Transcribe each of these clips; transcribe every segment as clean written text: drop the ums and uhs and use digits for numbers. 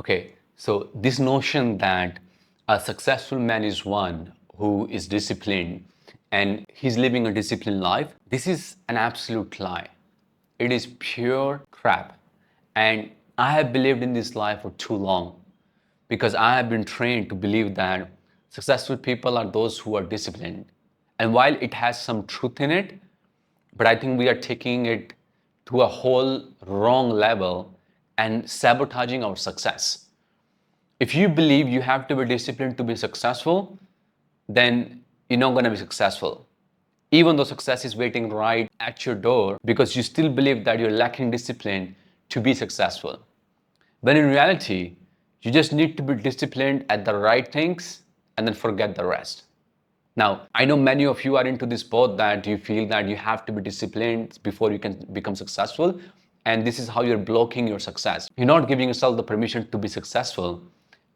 Okay, so this notion that a successful man is one who is disciplined and he's living a disciplined life, this is an absolute lie. It is pure crap. And I have believed in this lie for too long because I have been trained to believe that successful people are those who are disciplined. And while it has some truth in it, but I think we are taking it to a whole wrong level and sabotaging our success. If you believe you have to be disciplined to be successful, then you're not going to be successful. Even though success is waiting right at your door because you still believe that you're lacking discipline to be successful. When in reality, you just need to be disciplined at the right things and then forget the rest. Now, I know many of you are into this boat that you feel that you have to be disciplined before you can become successful. And this is how you're blocking your success. You're not giving yourself the permission to be successful.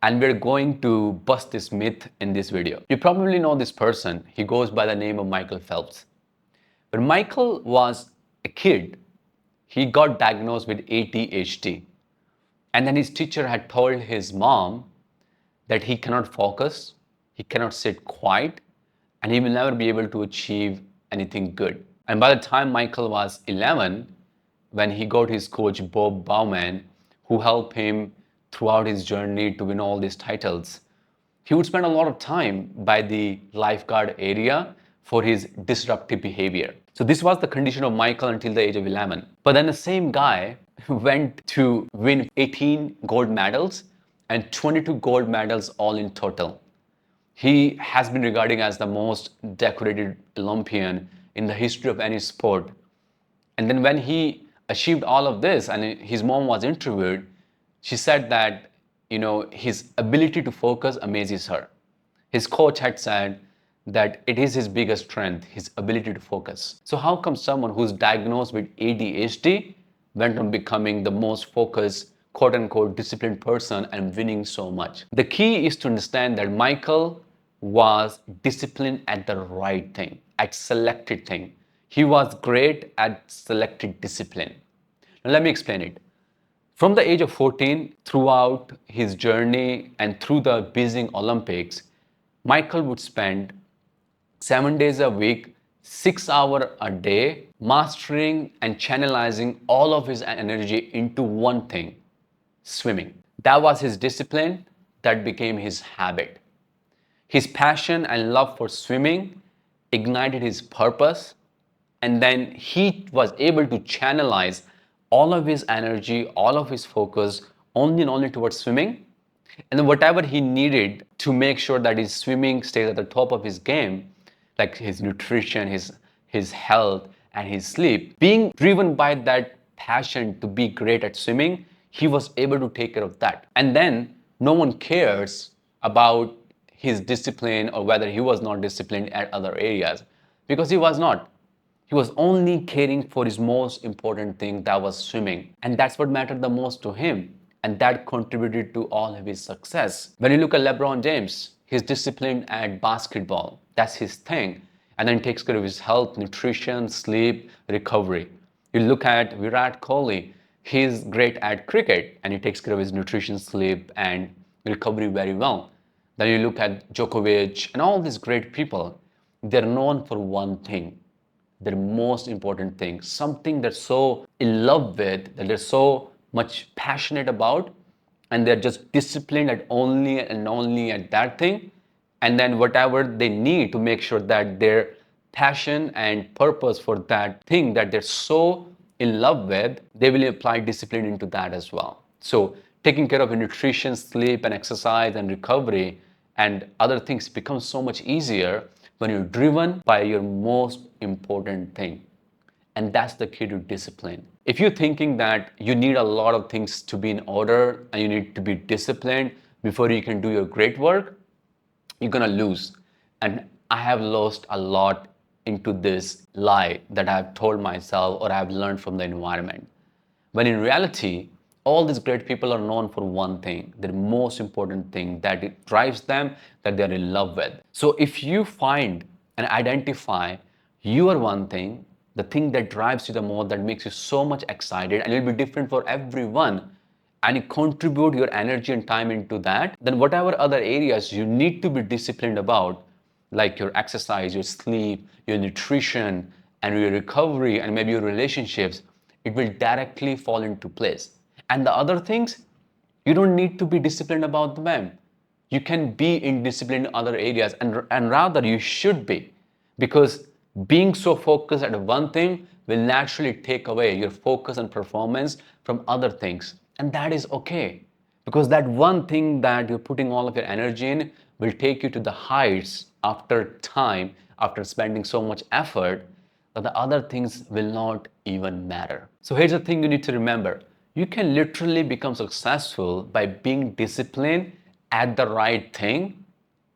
And we're going to bust this myth in this video. You probably know this person. He goes by the name of Michael Phelps. When Michael was a kid, he got diagnosed with ADHD. And then his teacher had told his mom that he cannot focus, he cannot sit quiet, and he will never be able to achieve anything good. And by the time Michael was 11, when he got his coach Bob Bowman, who helped him throughout his journey to win all these titles, he would spend a lot of time by the lifeguard area for his disruptive behavior. So this was the condition of Michael until the age of 11. But then the same guy went to win 18 gold medals and 22 gold medals all in total. He has been regarded as the most decorated Olympian in the history of any sport. And then when he achieved all of this and his mom was interviewed, she said that, his ability to focus amazes her. His coach had said that it is his biggest strength, his ability to focus. So how come someone who's diagnosed with ADHD went on becoming the most focused, quote unquote, disciplined person and winning so much? The key is to understand that Michael was disciplined at the right thing, at selected thing. He was great at selected discipline. Now let me explain it. From the age of 14, throughout his journey and through the Beijing Olympics, Michael would spend 7 days a week, 6 hours a day, mastering and channelizing all of his energy into one thing, swimming. That was his discipline, that became his habit. His passion and love for swimming ignited his purpose, and then he was able to channelize all of his energy, all of his focus only and only towards swimming. And then whatever he needed to make sure that his swimming stays at the top of his game, like his nutrition, his health, and his sleep, being driven by that passion to be great at swimming, he was able to take care of that. And then no one cares about his discipline or whether he was not disciplined at other areas, because he was not. He was only caring for his most important thing, that was swimming. And that's what mattered the most to him. And that contributed to all of his success. When you look at LeBron James, he's disciplined at basketball. That's his thing. And then he takes care of his health, nutrition, sleep, recovery. You look at Virat Kohli, he's great at cricket and he takes care of his nutrition, sleep, and recovery very well. Then you look at Djokovic and all these great people, they're known for one thing, their most important thing, something they're so in love with, that they're so much passionate about, and they're just disciplined at only and only at that thing. And then whatever they need to make sure that their passion and purpose for that thing that they're so in love with, they will apply discipline into that as well. So taking care of your nutrition, sleep, and exercise and recovery and other things becomes so much easier when you're driven by your most important thing. And that's the key to discipline. If you're thinking that you need a lot of things to be in order and you need to be disciplined before you can do your great work, you're gonna lose. And I have lost a lot into this lie that I've told myself or I've learned from the environment. When in reality, all these great people are known for one thing, their most important thing, that it drives them, that they're in love with. So if you find and identify your one thing, the thing that drives you the most, that makes you so much excited, and it'll be different for everyone, and you contribute your energy and time into that, then whatever other areas you need to be disciplined about, like your exercise, your sleep, your nutrition, and your recovery, and maybe your relationships, it will directly fall into place. And the other things, you don't need to be disciplined about them. You can be indisciplined in other areas, and rather you should be, because being so focused at one thing will naturally take away your focus and performance from other things. And that is okay, because that one thing that you're putting all of your energy in will take you to the heights after time, after spending so much effort, that the other things will not even matter. So here's the thing you need to remember. You can literally become successful by being disciplined at the right thing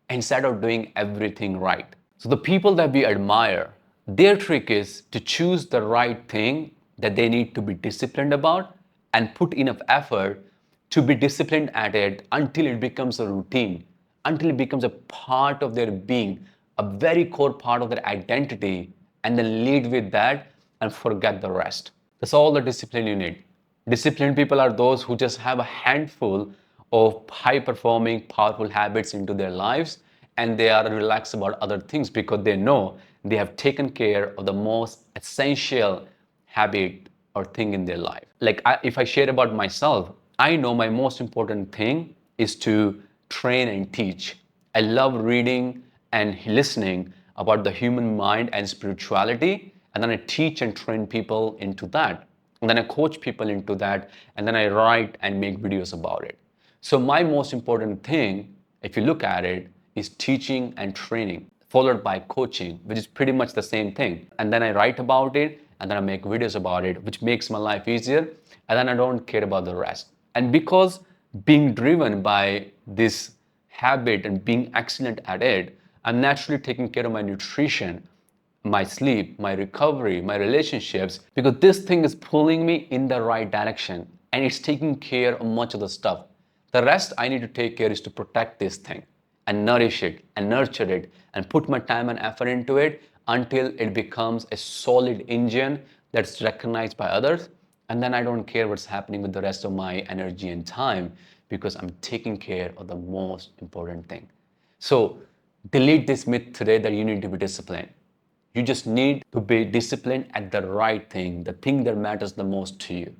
instead of doing everything right. So the people that we admire, their trick is to choose the right thing that they need to be disciplined about and put enough effort to be disciplined at it until it becomes a routine, until it becomes a part of their being, a very core part of their identity, and then lead with that and forget the rest. That's all the discipline you need. Disciplined people are those who just have a handful of high performing, powerful habits into their lives, and they are relaxed about other things because they know they have taken care of the most essential habit or thing in their life. Like if I share about myself, I know my most important thing is to train and teach. I love reading and listening about the human mind and spirituality, and then I teach and train people into that. And then I coach people into that, and then I write and make videos about it. So my most important thing, if you look at it, is teaching and training, followed by coaching, which is pretty much the same thing. And then I write about it, and then I make videos about it, which makes my life easier, and then I don't care about the rest. And because being driven by this habit and being excellent at it, I'm naturally taking care of my nutrition, my sleep, my recovery, my relationships, because this thing is pulling me in the right direction and it's taking care of much of the stuff. The rest I need to take care is to protect this thing and nourish it and nurture it and put my time and effort into it until it becomes a solid engine that's recognized by others. And then I don't care what's happening with the rest of my energy and time because I'm taking care of the most important thing. So delete this myth today that you need to be disciplined. You just need to be disciplined at the right thing, the thing that matters the most to you.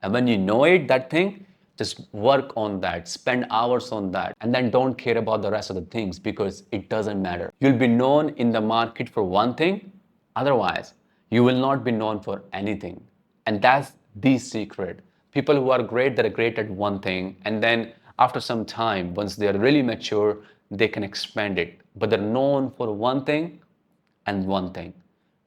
And when you know it, that thing, just work on that, spend hours on that, and then don't care about the rest of the things because it doesn't matter. You'll be known in the market for one thing, otherwise, you will not be known for anything. And that's the secret. People who are great, they're great at one thing, and then after some time, once they're really mature, they can expand it. But they're known for one thing and one thing.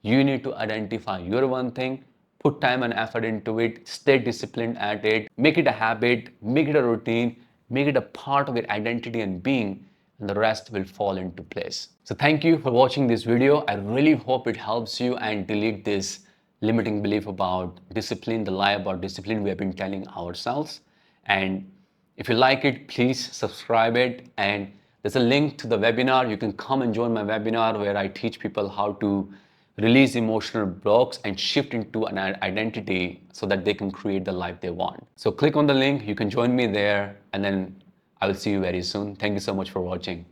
You need to identify your one thing, put time and effort into it, stay disciplined at it, make it a habit, make it a routine, make it a part of your identity and being, and the rest will fall into place. So thank you for watching this video. I really hope it helps you and delete this limiting belief about discipline, the lie about discipline we have been telling ourselves. And if you like it, please subscribe it. And there's a link to the webinar. You can come and join my webinar where I teach people how to release emotional blocks and shift into an identity so that they can create the life they want. So click on the link. You can join me there, and then I will see you very soon. Thank you so much for watching.